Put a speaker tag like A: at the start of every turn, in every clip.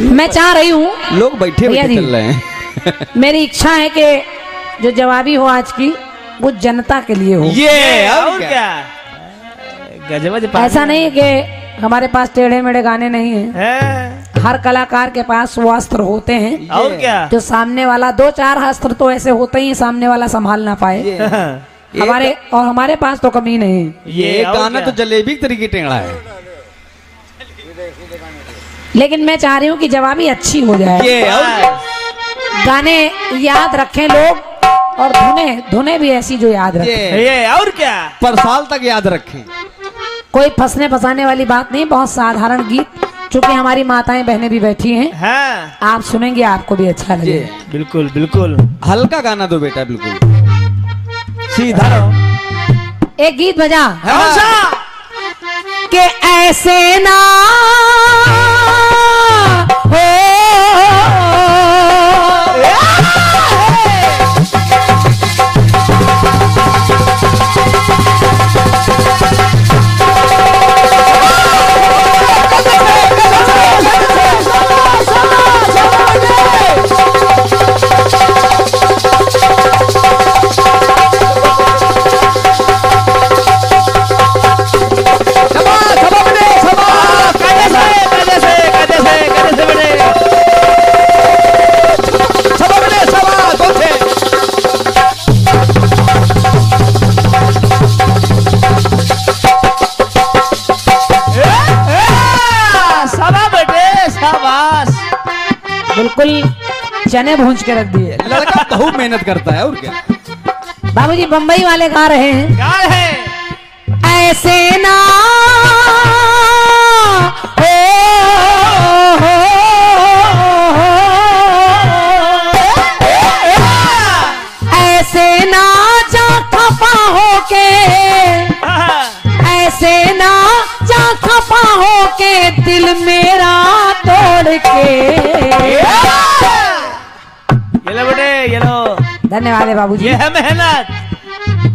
A: मैं चाह रही हूँ
B: लोग बैठे बैठे चल रहे हैं।
A: मेरी इच्छा है कि जो जवाबी हो आज की वो जनता के लिए हो।
C: ये और क्या गजब।
A: ऐसा नहीं है कि हमारे पास टेढ़े मेढ़े गाने नहीं हैं। हर कलाकार के पास वो अस्त्र होते हैं
C: और क्या
A: जो सामने वाला, दो चार अस्त्र तो ऐसे होते ही सामने वाला संभाल ना पाए। हमारे पास तो कमी नहीं।
B: ये गाना तो जलेबी तरीके टेढ़ा है,
A: लेकिन मैं चाह रही हूँ कि जवाबी अच्छी हो जाए। गाने याद रखें लोग, और धुने भी ऐसी जो याद रखें।
C: ये और क्या
B: पर साल तक याद रखें।
A: कोई फंसने फंसाने वाली बात नहीं, बहुत साधारण गीत, चूंकि हमारी माताएं बहनें भी बैठी हैं।
C: हाँ।
A: आप सुनेंगे आपको भी अच्छा लगेगा।
C: बिल्कुल बिल्कुल
B: हल्का गाना दो बेटा, बिल्कुल सीधा।
A: एक गीत बजा
C: कौन सा?
A: कि ऐसे ना हो बिल्कुल चने भूंज के रख दिए।
B: लड़का बहुत मेहनत करता है और क्या।
A: बाबूजी बम्बई वाले गा रहे हैं,
C: गा रहे हैं।
A: ऐसे ना ऐसे ना जा खफा हो के, ऐसे ना जा खफा हो के दिल मेरा तोड़ के।
C: ये बेटे ये लो।
A: धन्यवाद है बाबूजी।
C: ये है मेहनत।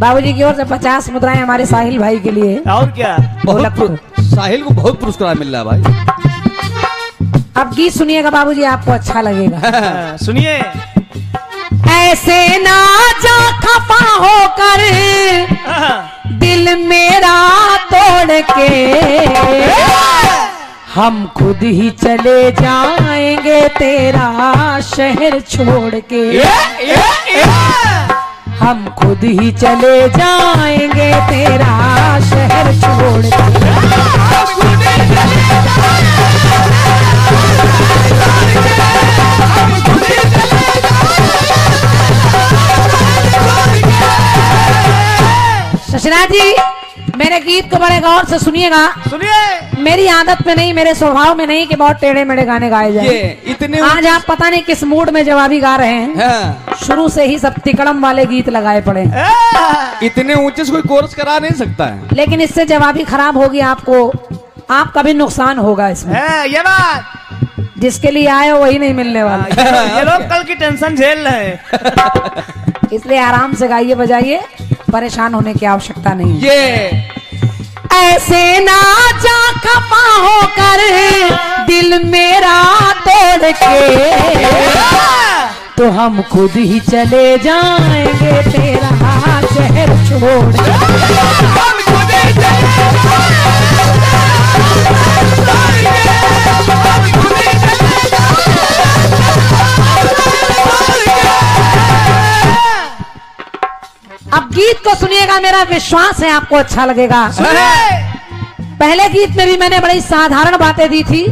A: बाबूजी की ओर से 50 मुद्राएं हमारे साहिल भाई के लिए।
C: और क्या
B: साहिल को बहुत पुरस्कार मिल रहा है भाई।
A: अब गीत सुनिएगा बाबूजी, आपको अच्छा लगेगा।
C: सुनिए।
A: ऐसे ना जा खफा होकर दिल मेरा तोड़ के, हम खुद ही चले जाएंगे तेरा शहर छोड़ के। हम खुद ही चले जाएंगे तेरा शहर छोड़ के। शशिनाथ जी मेरे गीत को बड़े गौर से सुनिएगा।
C: सुनिए।
A: मेरी आदत में नहीं, मेरे स्वभाव में नहीं कि बहुत टेढ़े मेढ़े गाने गाए जाए।
B: इतने
A: आज आप पता नहीं किस मूड में जवाबी गा रहे हैं।
B: हाँ।
A: शुरू से ही सब तिकड़म वाले गीत लगाए पड़े।
B: इतने ऊंचे से कोई कोर्स करा नहीं सकता है।
A: लेकिन इससे जवाबी खराब होगी, आपको आपका भी नुकसान होगा इसमें।
C: ये बात
A: जिसके लिए आए हो वही नहीं मिलने वाला।
C: ये लोग कल की टेंशन झेल रहे हैं।
A: इसलिए आराम से गाइए बजाइए, परेशान होने की आवश्यकता नहीं।
B: ये
A: ऐसे ना जा खफा होकर दिल मेरा तोड़ के, तो हम खुद ही चले जाएंगे तेरा शहर छोड़ के। अब गीत को सुनिएगा, मेरा विश्वास है आपको अच्छा लगेगा। पहले गीत में भी मैंने बड़ी साधारण बातें दी थी,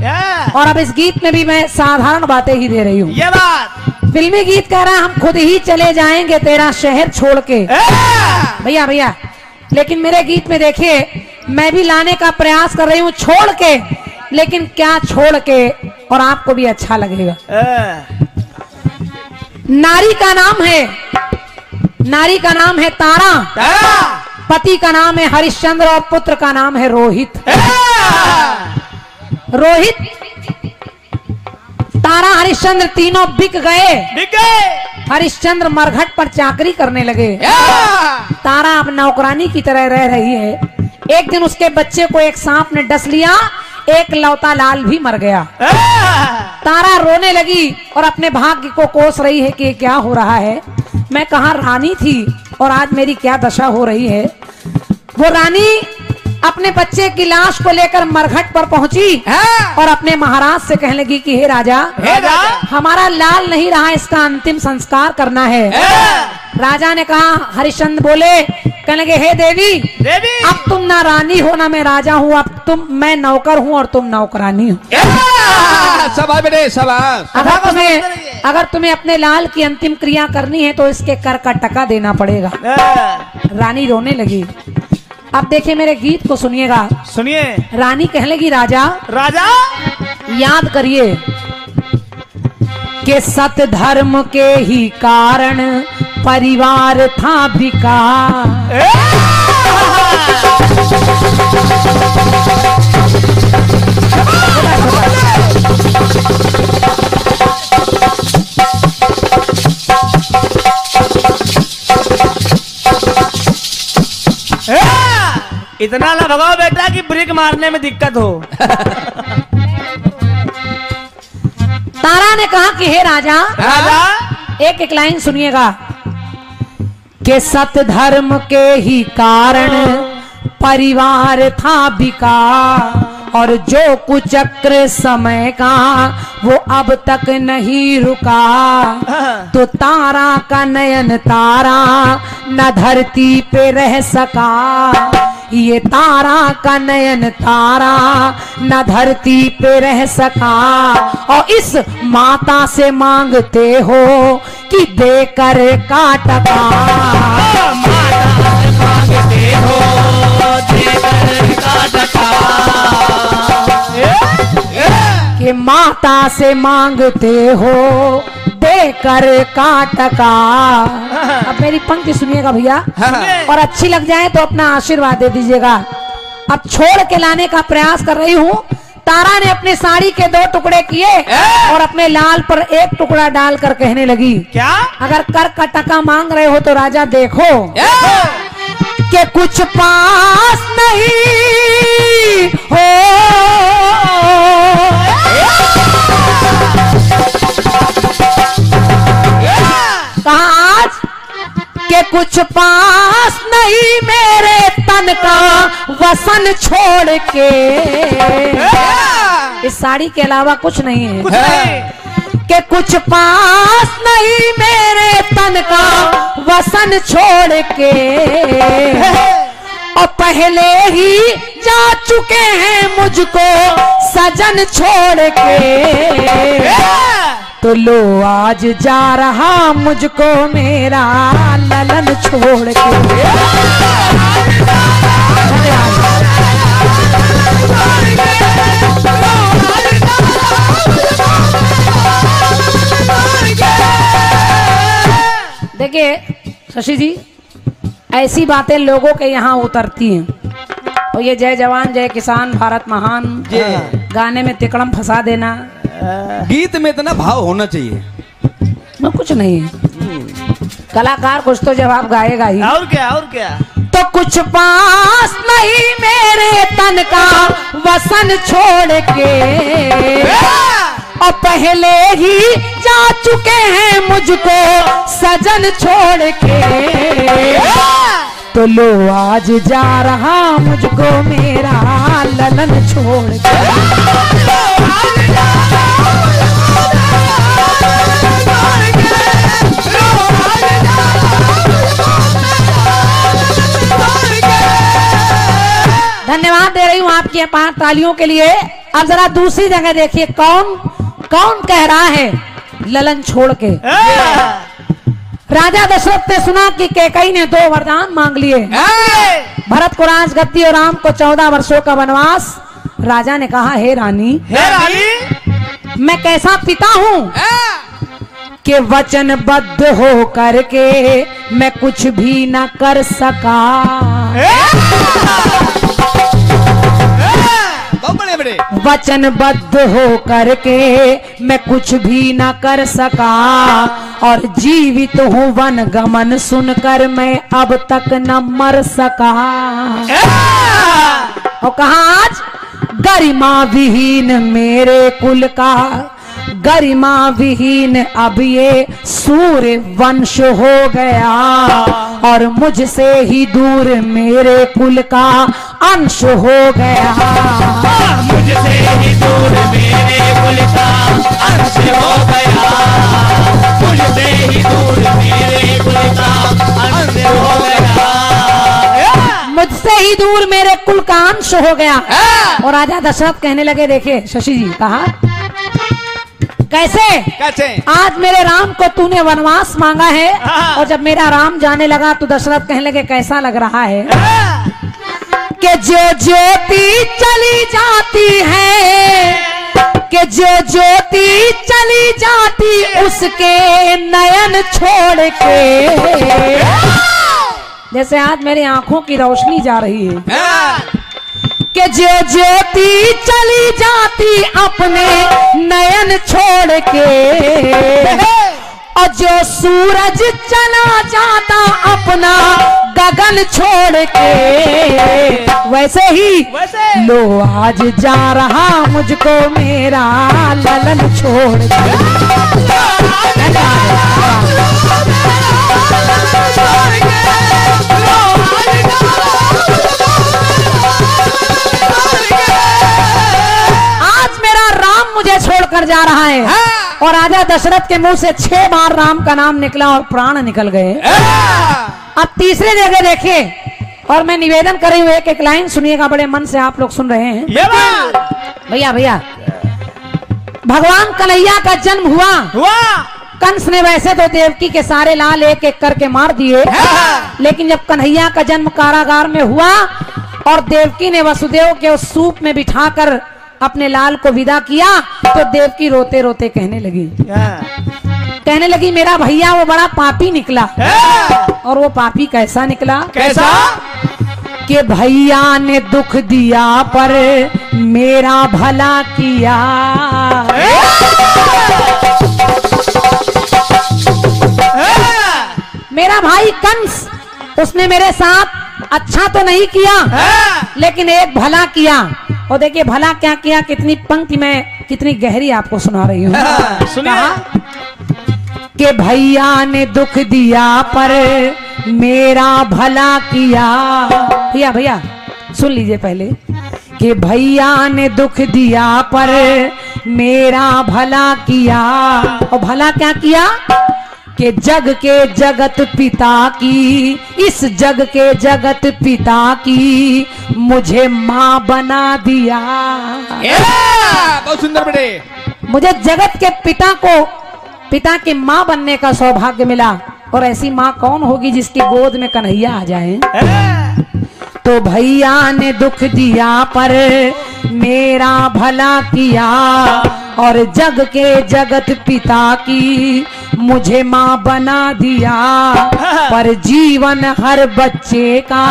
A: और अब इस गीत में भी मैं साधारण बातें ही दे रही हूँ।
C: ये बात
A: फिल्मी गीत कह रहा है, हम खुद ही चले जाएंगे तेरा शहर छोड़ के। भैया भैया, लेकिन मेरे गीत में देखिए मैं भी लाने का प्रयास कर रही हूँ छोड़ के, लेकिन क्या छोड़ के, और आपको भी अच्छा लगेगा। नारी का नाम है, नारी का नाम है तारा, पति का नाम है हरिश्चंद्र और पुत्र का नाम है रोहित। रोहित, तारा, हरिश्चंद्र तीनों बिक गए। हरिश्चंद्र मरघट पर चाकरी करने लगे। तारा अब नौकरानी की तरह रह रही है। एक दिन उसके बच्चे को एक सांप ने डस लिया, एक लौता लाल भी मर गया। तारा रोने लगी और अपने भाग्य को कोस रही है कि ये क्या हो रहा है। मैं कहाँ रानी थी और आज मेरी क्या दशा हो रही है। वो रानी अपने बच्चे की लाश को लेकर मरघट पर पहुंची और अपने महाराज से कहने लगी कि हे राजा, हमारा लाल नहीं रहा, इसका अंतिम संस्कार करना है। राजा ने कहा, हरिश्चंद्र बोले, कहने लगे, हे देवी, अब तुम ना रानी हो ना मैं राजा हूँ, अब मैं नौकर हूँ और तुम नौकरानी हो।
B: शाबाश बेटे शाबाश।
A: अगर तुम्हें अपने लाल की अंतिम क्रिया करनी है तो इसके कर का टका देना पड़ेगा। रानी रोने लगी। अब देखिए मेरे गीत को सुनिएगा।
C: सुनिए।
A: रानी कहने लगी, राजा याद करिए कि सत्य धर्म के ही कारण परिवार था बिका।
C: इतना ना भगाओ बेटा कि ब्रेक मारने में दिक्कत हो।
A: तारा ने कहा कि हे राजा, एक एक लाइन सुनिएगा कि सत्य धर्म के ही कारण परिवार था बिका और जो कुचक्र समय का वो अब तक नहीं रुका। तो तारा का नयन तारा न धरती पे रह सका, ये तारा का नयन तारा न धरती पे रह सका। और इस माता से मांगते हो कि देकर काटका। मांगते हो देकर काटका, कि माता से मांगते हो देकर काटका। अब मेरी पंक्ति सुनिएगा भैया, और अच्छी लग जाए तो अपना आशीर्वाद दे दीजिएगा। अब छोड़ के लाने का प्रयास कर रही हूँ। तारा ने अपने साड़ी के 2 टुकड़े किए और अपने लाल पर 1 टुकड़ा डालकर कहने लगी, क्या अगर कर का टका मांग रहे हो तो राजा देखो कि कुछ पास नहीं हो। कहा आज के कुछ पास नहीं मेरे तन का वसन छोड़ के। इस साड़ी के अलावा कुछ नहीं है। के कुछ पास नहीं मेरे तन का वसन छोड़ के, और पहले ही जा चुके हैं मुझको सजन छोड़ के। तो लो आज जा रहा मुझको मेरा ललन छोड़ के। देखिए शशि जी, ऐसी बातें लोगों के यहाँ उतरती हैं। और ये जय जवान जय किसान भारत महान गाने में तिकड़म फंसा देना,
B: गीत में इतना भाव होना चाहिए।
A: मैं कुछ नहीं है, कलाकार कुछ तो जवाब गाएगा ही।
C: और क्या
A: तो कुछ पास नहीं मेरे तन का वसन छोड़ के, और पहले ही जा चुके हैं मुझको सजन छोड़ के। तो लो आज जा रहा मुझको मेरा ललन छोड़ के। धन्यवाद दे रही हूँ आपकी अपार तालियों के लिए। अब जरा दूसरी जगह देखिए, कौन कह रहा है ललन छोड़ के। राजा दशरथ ने सुना कि कैकेयी ने 2 वरदान मांग लिए, भरत को राजगद्दी और राम को 14 वर्षों का वनवास। राजा ने कहा, हे रानी, मैं कैसा पिता हूँ कि वचनबद्ध हो करके मैं कुछ भी न कर सका। वचनबद्ध हो करके मैं कुछ भी न कर सका, और जीवित हूँ वन गमन सुनकर मैं अब तक न मर सका। और कहा आज गरिमा विहीन मेरे कुल का गरिमा विहीन अब ये सूर्य वंश हो गया, और मुझसे ही दूर मेरे कुल का अंश हो गया।
C: मुझसे ही दूर मेरे कुल का अंश हो गया, मुझसे ही दूर मेरे कुल का अंश हो गया।
A: मुझसे ही दूर मेरे कुल का अंश हो गया। और राजा दशरथ कहने लगे, देखे शशि जी, कहा कैसे
B: कैसे?
A: आज मेरे राम को तूने वनवास मांगा है, और जब मेरा राम जाने लगा तो दशरथ कहने लगे कैसा लग रहा है कि जो ज्योति चली जाती है, कि जो ज्योति चली जाती उसके नयन छोड़ के, जैसे आज मेरी आंखों की रोशनी जा रही है, कि जो ज्योति चली जाती अपने नयन छोड़ के, और जो सूरज चला जाता अपना गगन छोड़ के, वैसे ही लो आज जा रहा मुझको मेरा ललन छोड़ के। मुझे छोड़कर जा रहा है। और राजा दशरथ के मुंह से 6 बार राम का नाम निकला और प्राण निकल गए। अब तीसरे जगह देखिए, और मैं निवेदन कर रही हूँ, एक एक लाइन सुनिएगा, बड़े मन से आप लोग सुन रहे हैं। भैया भैया, भगवान कन्हैया का जन्म हुआ। कंस ने वैसे तो देवकी के सारे लाल एक एक करके मार दिए, लेकिन जब कन्हैया का जन्म कारागार में हुआ और देवकी ने वसुदेव के उस सूप में बिठाकर अपने लाल को विदा किया, तो देवकी रोते रोते कहने लगी मेरा भैया वो बड़ा पापी निकला। और वो पापी कैसा निकला?
C: कैसा?
A: कि भैया ने दुख दिया पर मेरा भला किया। मेरा भाई कंस, उसने मेरे साथ अच्छा तो नहीं किया, लेकिन एक भला किया। और देखिए भला क्या किया, कितनी पंक्ति में कितनी गहरी आपको सुना रही हूँ।
C: सुनिए।
A: कि भैया ने दुख दिया पर मेरा भला किया। भैया भैया सुन लीजिए पहले, कि भैया ने दुख दिया पर मेरा भला किया। और भला क्या किया? कि जग के जगत पिता की, इस जग के जगत पिता की मुझे माँ बना दिया।
B: बहुत सुंदर बेटे।
A: मुझे जगत के पिता को, पिता की माँ बनने का सौभाग्य मिला। और ऐसी माँ कौन होगी जिसकी गोद में कन्हैया आ जाए। तो भैया ने दुख दिया पर मेरा भला किया, और जग के जगत पिता की मुझे माँ बना दिया। पर जीवन हर बच्चे का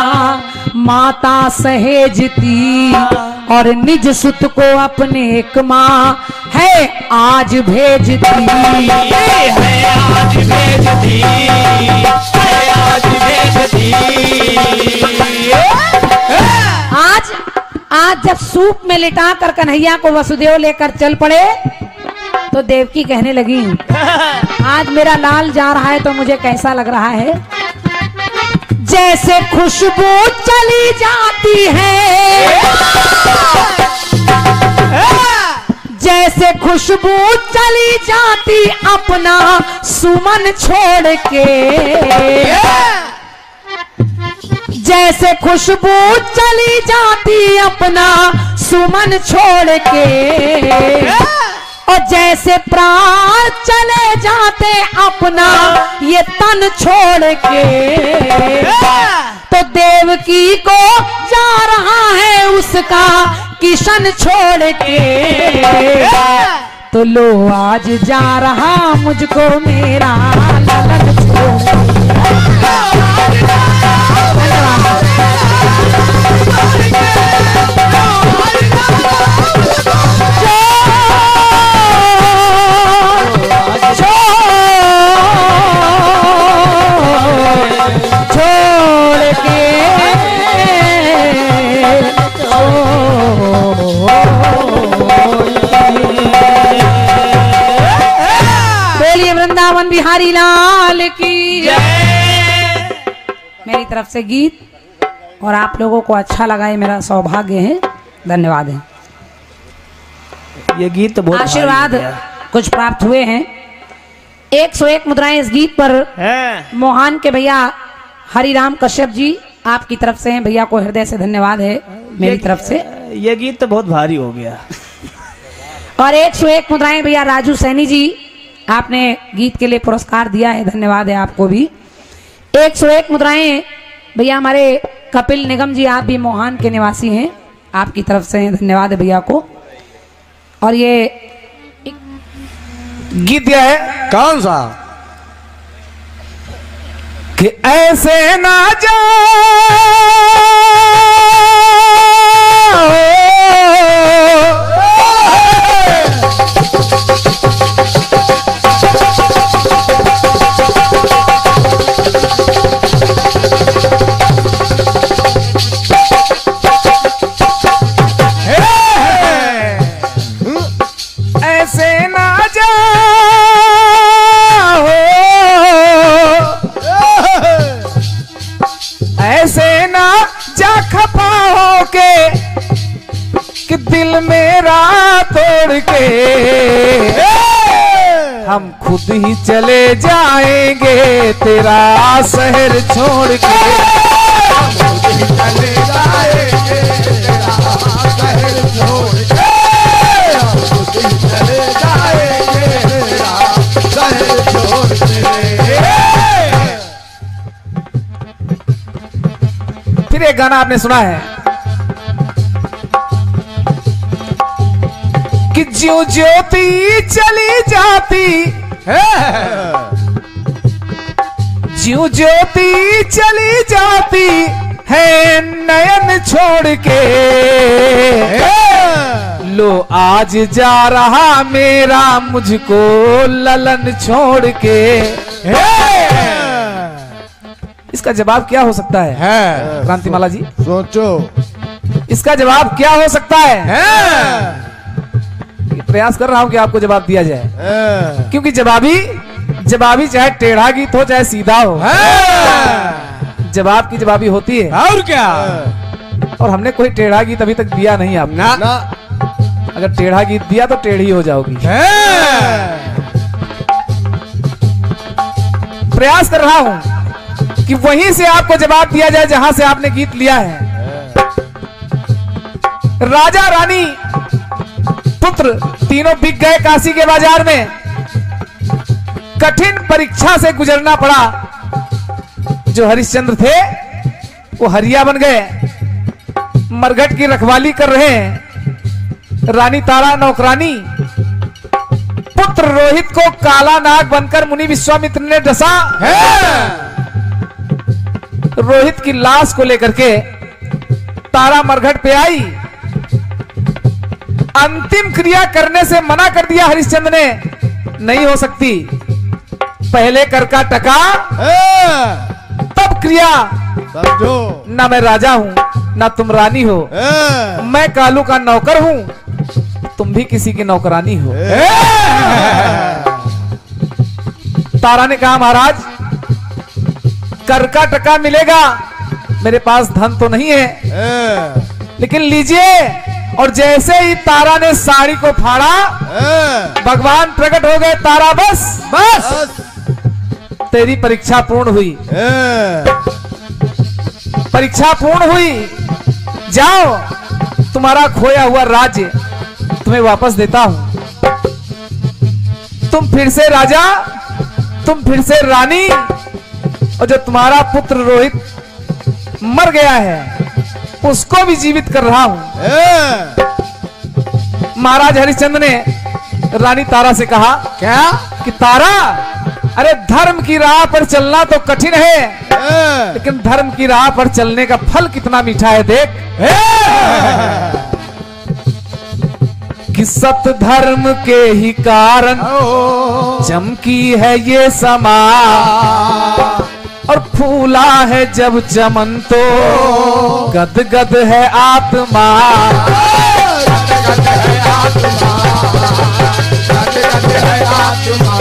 A: माता सहेजती, और निज सुत को अपने एक माँ है आज भेजती।
C: है आज भेजती, है आज भेजती।
A: आज जब सूप में लिटा कर कन्हैया को वसुदेव लेकर चल पड़े, तो देवकी कहने लगी आज मेरा लाल जा रहा है तो मुझे कैसा लग रहा है। जैसे खुशबू चली जाती है, जैसे खुशबू चली जाती अपना सुमन छोड़ के। जैसे खुशबू चली जाती अपना सुमन छोड़ के, और जैसे प्राण चले जाते अपना ये तन छोड़ के। तो देवकी को जा रहा है उसका किशन छोड़ के। तो लो आज जा रहा मुझको मेरा ललन छोड़ के। बिहारी लाल की
C: जय।
A: मेरी तरफ से गीत, और आप लोगों को अच्छा लगा ये मेरा सौभाग्य है। धन्यवाद है।
C: ये गीत तो बहुत
A: आशीर्वाद कुछ प्राप्त हुए हैं। 101 मुद्राएं इस गीत पर
C: है।
A: मोहन के भैया हरिराम कश्यप जी आपकी तरफ से हैं। भैया को हृदय से धन्यवाद है मेरी तरफ से।
C: ये गीत तो बहुत भारी हो गया।
A: और 101 मुद्राएं भैया राजू सैनी जी, आपने गीत के लिए पुरस्कार दिया है, धन्यवाद है आपको भी। 101 मुद्राएं भैया हमारे कपिल निगम जी, आप भी मोहन के निवासी हैं, आपकी तरफ से हैं, धन्यवाद है भैया को। और ये
C: गीत दिया है
B: कौन सा?
C: कि ऐसे ना जा कि दिल मेरा तोड़ के हम खुद ही चले जाएंगे तेरा शहर छोड़ के। हम खुद ही चले जाएंगे तेरा शहर छोड़ के। हम खुद ही चले जाएंगे तेरा शहर छोड़ के। फिर एक गाना आपने सुना है कि ज्यों ज्योति चली जाती है, ज्यों ज्योति चली जाती है नयन छोड़ के। लो आज जा रहा मेरा मुझको ललन छोड़ के। इसका जवाब क्या हो सकता है क्रांतिमाला जी?
D: सोचो
C: इसका जवाब क्या हो सकता है? प्रयास कर रहा हूं कि आपको जवाब दिया जाए, क्योंकि जवाबी चाहे टेढ़ा गीत हो चाहे सीधा हो, जवाब की जवाबी होती है।
B: और क्या?
C: और हमने कोई टेढ़ा गीत अभी तक दिया नहीं आपने
D: ना।
C: अगर टेढ़ा गीत दिया तो टेढ़ी हो जाओगी। प्रयास कर रहा हूं कि वहीं से आपको जवाब दिया जाए जहां से आपने गीत लिया है। राजा रानी पुत्र तीनों बिक गए काशी के बाजार में। कठिन परीक्षा से गुजरना पड़ा। जो हरिश्चंद्र थे वो हरिया बन गए, मरघट की रखवाली कर रहे हैं। रानी तारा नौकरानी। पुत्र रोहित को काला नाग बनकर मुनि विश्वामित्र ने डसा। रोहित की लाश को लेकर के तारा मरघट पे आई। अंतिम क्रिया करने से मना कर दिया हरिश्चंद्र ने, नहीं हो सकती। पहले कर का टका तब क्रिया।
D: समझो
C: ना मैं राजा हूं ना तुम रानी हो, मैं कालू का नौकर हूं, तुम भी किसी की नौकरानी हो। तारा ने कहा महाराज कर का टका मिलेगा, मेरे पास धन तो नहीं है, लेकिन लीजिए। और जैसे ही तारा ने साड़ी को फाड़ा भगवान प्रकट हो गए। तारा बस तेरी परीक्षा पूर्ण हुई, परीक्षा पूर्ण हुई। जाओ तुम्हारा खोया हुआ राज्य तुम्हें वापस देता हूं। तुम फिर से राजा, तुम फिर से रानी। और जो तुम्हारा पुत्र रोहित मर गया है उसको भी जीवित कर रहा हूं। महाराज हरिश्चंद्र ने रानी तारा से कहा क्या कि तारा, अरे धर्म की राह पर चलना तो कठिन है, लेकिन धर्म की राह पर चलने का फल कितना मीठा है देख। कि सत धर्म के ही कारण चमकी है ये समा, और फूला है जब चमन तो गद गद है आत्मा। गद है आत्मा, गद है आत्मा।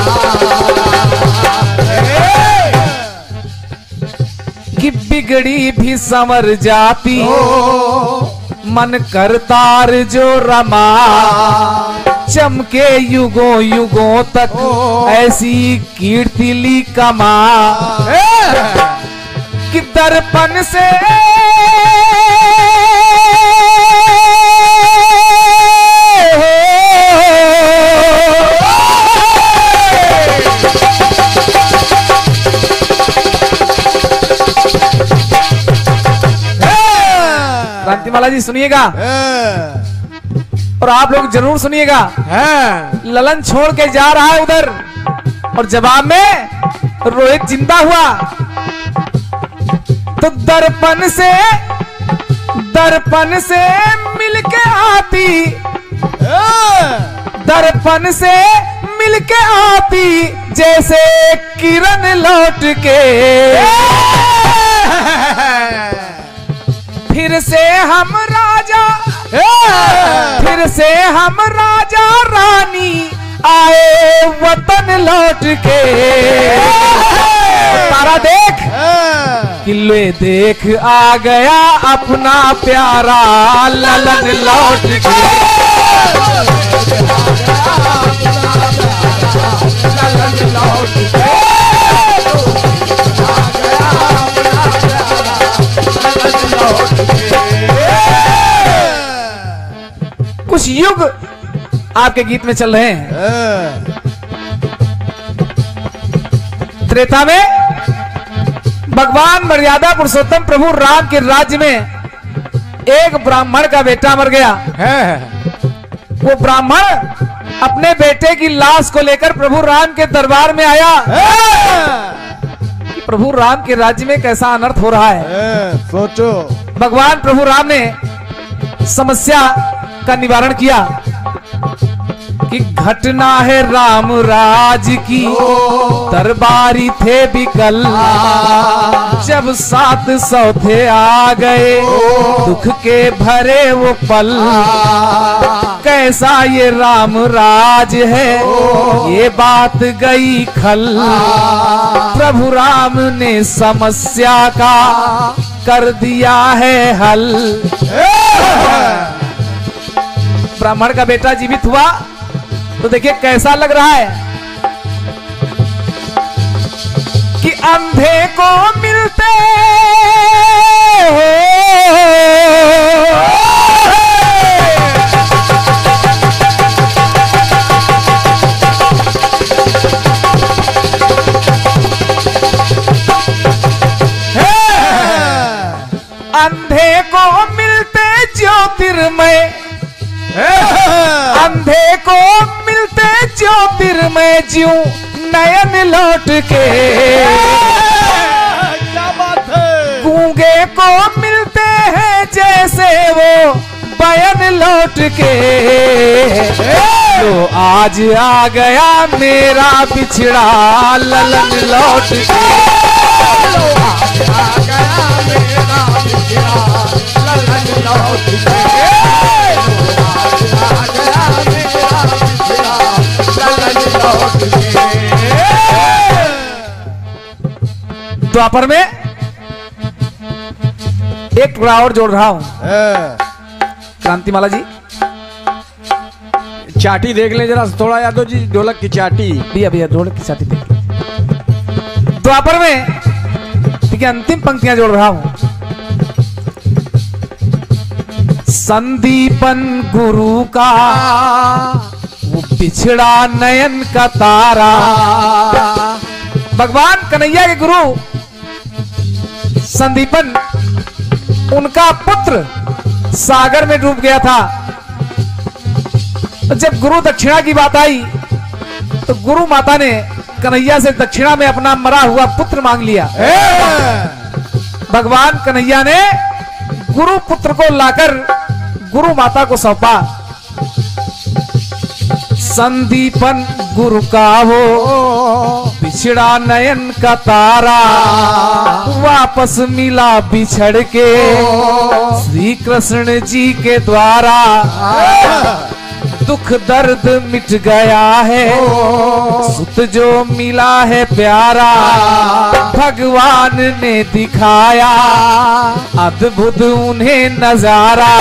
D: संवर जाती, मन करतार जो रमा, चमके युगों युगों तक ऐसी कीर्ति ली कमा, कि दर्पण से क्रांतिमाला जी सुनिएगा और आप लोग जरूर सुनिएगा। ललन छोड़ के जा रहा है उधर और जवाब में रोहित जिंदा हुआ। तो दर्पण से मिलके आती, दर्पण से मिलके आती जैसे किरण लौट के, फिर से हम राजा रानी आए वतन लौट के। तारा देख किले देख आ गया अपना प्यारा ललन लौट के। ललन लौट के। कुछ युग आपके गीत में चल रहे हैं। त्रेता में भगवान मर्यादा पुरुषोत्तम प्रभु राम के राज्य में एक ब्राह्मण का बेटा मर गया है। वो ब्राह्मण अपने बेटे की लाश को लेकर प्रभु राम के दरबार में आया कि प्रभु राम के राज्य में कैसा अनर्थ हो रहा है।
E: सोचो।
D: भगवान प्रभु राम ने समस्या का निवारण किया कि घटना है राम राज की, दरबारी थे बिकल, जब 700 थे आ गए दुख के भरे वो पल। कैसा ये राम राज है ये बात गई खल, प्रभु राम ने समस्या का कर दिया है हल। ब्राह्मण का बेटा जीवित हुआ तो देखिए कैसा लग रहा है कि अंधे को मिलते हो अंधे को मिलते ज्योतिर्मय, अंधे को मिलते ज्योतिर्मय ज्यों नयन लौट के।
E: क्या बात है।
D: गूंगे को मिलते हैं जैसे वो बयन लौट के। तो आज आ गया मेरा बिछड़ा ललन लौट के। आज आ गया मेरा बिछड़ा ललन लौट के। द्वापर में एक टुकड़ा और जोड़ रहा हूं। क्रांतिमाला जी
E: चाटी देख ले जरा थोड़ा यादव जी, ढोलक की चाटी।
D: भैया भैया ढोलक की चाटी देख। द्वापर में ठीक है अंतिम पंक्तियां जोड़ रहा हूं। संदीपन गुरु का वो बिछड़ा नयन का तारा। भगवान कन्हैया के गुरु संदीपन, उनका पुत्र सागर में डूब गया था। तो जब गुरु दक्षिणा की बात आई तो गुरु माता ने कन्हैया से दक्षिणा में अपना मरा हुआ पुत्र मांग लिया। भगवान कन्हैया ने गुरु पुत्र को लाकर गुरु माता को सौंपा। संदीपन गुरु का वो बिछड़ा नयन का तारा, वापस मिला बिछड़ के श्री कृष्ण जी के द्वारा। दुख दर्द मिट गया है, सुत जो मिला है प्यारा, भगवान ने दिखाया अद्भुत उन्हें नजारा।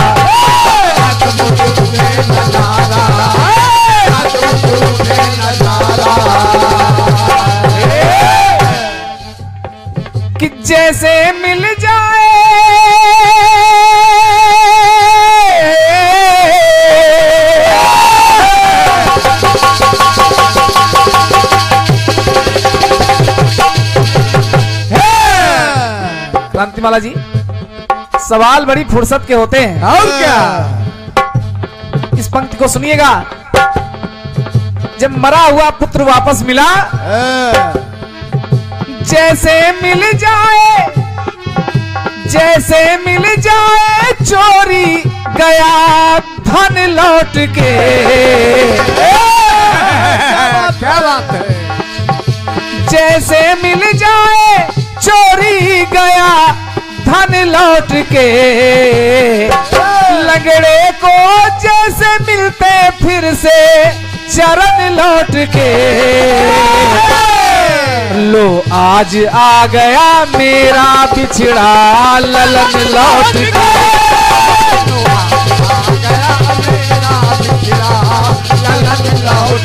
D: कि जैसे मिल जाए क्रांतिमाला जी, सवाल बड़ी फुर्सत के होते हैं।
E: और क्या?
D: इस पंक्ति को सुनिएगा। जब मरा हुआ पुत्र वापस मिला, जैसे मिल जाए, जैसे मिल जाए चोरी गया धन लौट के।
E: क्या बात है?
D: जैसे मिल जाए चोरी गया धन लौट के, लगड़े को जैसे मिलते फिर से चरण लौट के। लो आज आ गया मेरा बिछड़ा ललन लौट के।
E: आ गया मेरा बिछड़ा ललन लौट